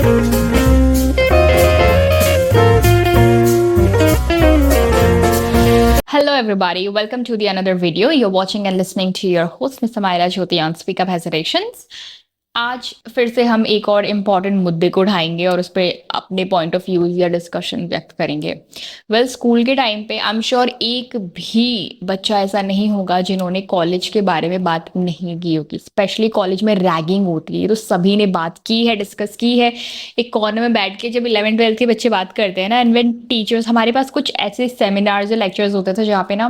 Hello, everybody. Welcome to the another video. You're watching and listening to your host, Ms. Samaira Jyoti on Speak Up Hesitations. आज फिर से हम एक और important मुद्दे को उठाएंगे और उस पर अपने पॉइंट ऑफ व्यूज या डिस्कशन व्यक्त करेंगे। स्कूल के टाइम पे आई एम श्योर एक भी बच्चा ऐसा नहीं होगा जिन्होंने कॉलेज के बारे में बात नहीं की होगी। स्पेशली कॉलेज में रैगिंग होती है तो सभी ने बात की है, डिस्कस की है। एक कॉर्नर में बैठ के जब 11th 12th के बच्चे बात करते हैं ना, एंड व्हेन टीचर्स, हमारे पास कुछ ऐसे सेमिनार्स या लेक्चर्स होते थे जहाँ पे ना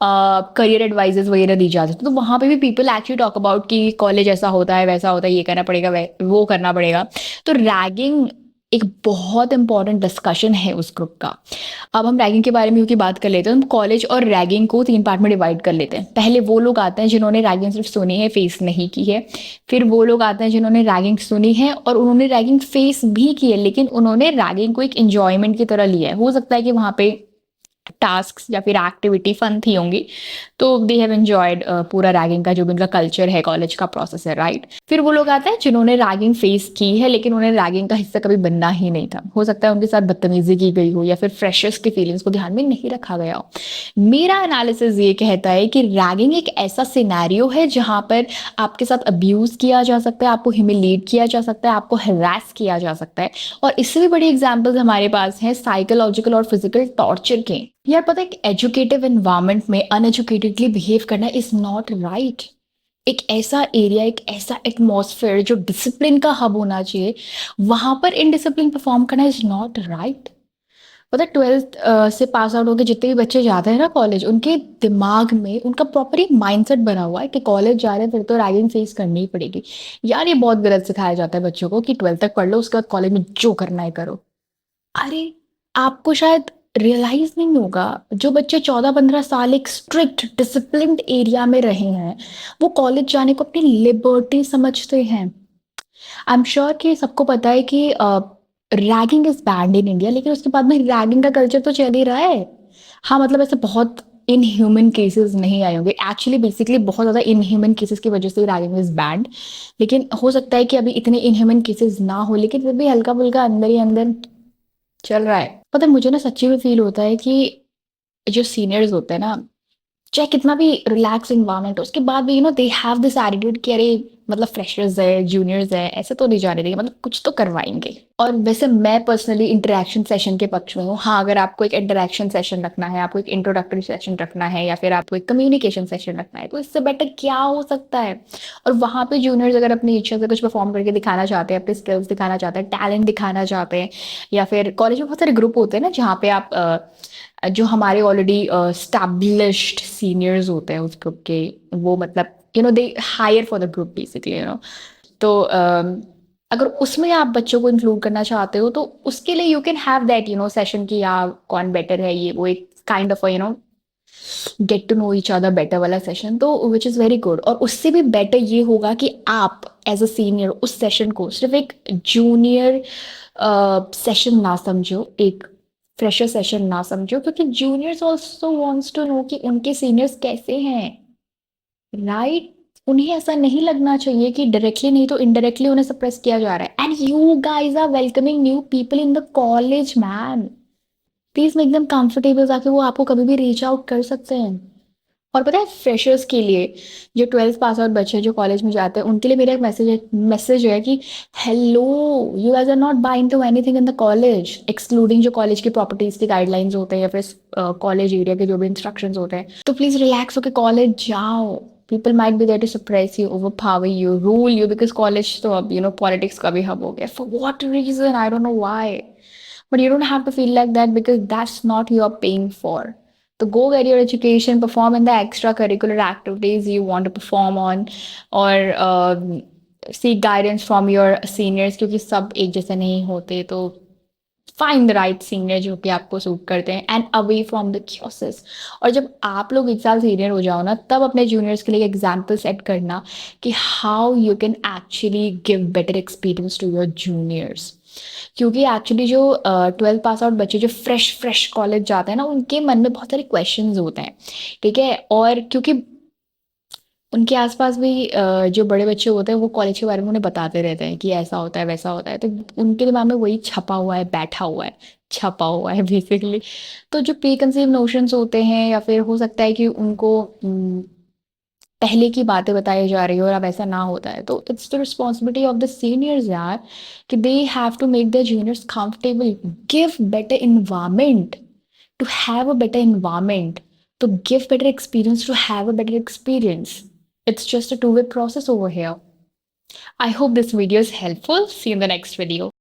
करियर एडवाइजेस वगैरह दी जाती थी, तो वहाँ पे भी पीपल एक्चुअली टॉक अबाउट कि कॉलेज ऐसा होता है, वैसा होता है, ये करना पड़ेगा, वो करना पड़ेगा। तो रैगिंग एक बहुत इंपॉर्टेंट डिस्कशन है उस ग्रुप का। अब हम रैगिंग के बारे में की बात कर लेते हैं। हम कॉलेज और रैगिंग को 3 पार्ट में डिवाइड कर लेते हैं। पहले वो लोग आते हैं जिन्होंने रैगिंग सिर्फ सुनी है, फेस नहीं की है। फिर वो लोग आते हैं जिन्होंने रैगिंग सुनी है और उन्होंने रैगिंग फेस भी की है, लेकिन उन्होंने रैगिंग को एक इंजॉयमेंट की तरह लिया है। हो सकता है कि वहाँ पे टास्क या फिर एक्टिविटी फन थी होंगी, तो दे हैव एंजॉयड पूरा रैगिंग का जो भी उनका कल्चर है, कॉलेज का प्रोसेस है, राइट। फिर वो लोग आते हैं जिन्होंने रैगिंग फेस की है लेकिन उन्हें रैगिंग का हिस्सा कभी बनना ही नहीं था। हो सकता है उनके साथ बदतमीजी की गई हो या फिर फ्रेशर्स की फीलिंग्स को ध्यान में नहीं रखा गया हो। मेरा एनालिसिस ये कहता है कि रैगिंग एक ऐसा सिनेरियो है जहां पर आपके साथ अब्यूज किया जा सकता है, आपको ह्यूमिलेट किया जा सकता है, आपको हरास किया जा सकता है। और इससे भी बड़ी एग्जाम्पल्स हमारे पास हैं साइकोलॉजिकल और फिजिकल टॉर्चर के। यार पता है, एक एजुकेटिव एनवायरनमेंट में अनएजुकेटेडली बिहेव करना इज नॉट राइट। एक ऐसा एरिया, एक ऐसा एटमॉस्फेयर जो डिसिप्लिन का हब होना चाहिए, वहां पर इनडिसिप्लिन परफॉर्म करना इज नॉट राइट। पता है, 12th से पास आउट होकर जितने भी बच्चे जाते हैं ना कॉलेज, उनके दिमाग में उनका प्रॉपर एक माइंडसेट बना हुआ है कि कॉलेज जा रहे हैं फिर तो रैगिंग फेस करनी ही पड़ेगी। यार ये बहुत गलत सिखाया जाता है बच्चों को कि 12th तक पढ़ लो, उसके बाद कॉलेज में जो करना है करो। अरे आपको शायद रियलाइज नहीं होगा, जो बच्चे 14-15 साल एक स्ट्रिक्ट डिसिप्लिन्ड एरिया में रहे हैं, वो कॉलेज जाने को अपनी लिबर्टी समझते हैं। आई एम श्योर कि सबको पता है कि ragging is band in India, लेकिन उसके बाद में रैगिंग का कल्चर तो चल ही रहा है। हाँ मतलब ऐसे बहुत इनह्यूमन केसेस नहीं आए होंगे, एक्चुअली बेसिकली बहुत ज़्यादा इनह्यूमन केसेस की वजह से रैगिंग इज बैंड। लेकिन हो सकता है कि अभी इतने इनह्यूमन केसेस ना हो, लेकिन फिर भी हल्का फुल्का अंदर ही अंदर चल रहा है। पता है, मुझे ना सच्ची में फील होता है कि जो सीनियर्स होते हैं ना, चाहे कितना भी रिलैक्स इन्वायरमेंट हो, उसके बाद भी दे हैव दिस एटीट्यूड कि अरे मतलब फ्रेशर्स है, जूनियर्स है, ऐसे तो नहीं जाने देंगे, मतलब कुछ तो करवाएंगे। और वैसे मैं पर्सनली इंटरेक्शन सेशन के पक्ष में हूँ। हाँ, अगर आपको एक इंटरेक्शन सेशन रखना है, आपको एक इंट्रोडक्टरी सेशन रखना है, या फिर आपको एक कम्युनिकेशन सेशन रखना है, तो इससे बेटर क्या हो सकता है। और वहाँ पे जूनियर्स अगर अपनी इच्छा से कुछ परफॉर्म करके दिखाना चाहते हैं, अपने स्किल्स दिखाना चाहते हैं, टैलेंट दिखाना चाहते हैं, या फिर कॉलेज में बहुत सारे ग्रुप होते हैं ना जहाँ पे आप जो हमारे ऑलरेडी स्टैब्लिश्ड सीनियर्स होते हैं उस ग्रुप के, वो मतलब they hire for the group basically तो अगर उसमें आप बच्चों को इंक्लूड करना चाहते हो तो उसके लिए you can have that session की, या कौन बेटर है, ये वो एक kind of get to know each other better वाला सेशन, तो विच इज़ वेरी गुड। और उससे भी बेटर ये होगा कि आप एज अ सीनियर उस सेशन को सिर्फ एक जूनियर सेशन ना समझो, एक फ्रेशर सेशन ना समझो, क्योंकि juniors also wants to know कि उनके सीनियर्स कैसे हैं, राइट। उन्हें ऐसा नहीं लगना चाहिए कि डायरेक्टली नहीं तो इनडायरेक्टली उन्हें सप्रेस किया जा रहा है। And you guys are welcoming new people in the college man, please make them comfortable, ताकि वो आपको कभी भी रीच आउट कर सकते हैं। और पता है, फ्रेशर्स के लिए, जो 12th पास आउट बच्चे जो कॉलेज में जाते हैं, उनके लिए मेरा एक मैसेज है कि hello, you guys are not buying to anything in the college, excluding जो कॉलेज की प्रॉपर्टीज के गाइडलाइंस होते हैं या फिर कॉलेज एरिया के जो भी इंस्ट्रक्शंस होते हैं, तो प्लीज रिलैक्स होकर कॉलेज जाओ। People might be there to suppress you, over power you, rule you, because college तो अब पॉलिटिक्स का भी हब हो गया। For what reason I don't know why, but you don't have to feel like that because that's not you're paying for. So go get your education, perform in the extracurricular activities you want to perform on, or seek guidance from your seniors, क्योंकि सब एक जैसे नहीं होते। तो find the right senior जो कि आपको सूट करते हैं, एंड अवे फ्रॉम द क्योसेस। और जब आप लोग एक साल सीनियर हो जाओ ना, तब अपने जूनियर्स के लिए एग्जाम्पल सेट करना कि how you can actually give better experience to your juniors. क्योंकि एक्चुअली जो 12th पास आउट बच्चे जो फ्रेश फ्रेश कॉलेज जाते हैं ना, उनके मन में बहुत सारे क्वेश्चंस होते हैं, ठीक है। और क्योंकि उनके आसपास भी जो बड़े बच्चे होते हैं वो कॉलेज के बारे में उन्हें बताते रहते हैं कि ऐसा होता है वैसा होता है, तो उनके दिमाग में वही छपा हुआ है, बैठा हुआ है, छपा हुआ है बेसिकली। तो जो प्री कंसीव नोशंस होते हैं, या फिर हो सकता है कि उनको पहले की बातें बताई जा रही हो और अब ऐसा ना होता है, तो it's the responsibility of the seniors यार, कि they have to make the juniors comfortable, give better environment to have a better environment, to give better experience, to have a better experience. It's just a two-way process over here. I hope this video is helpful. See you in the next video.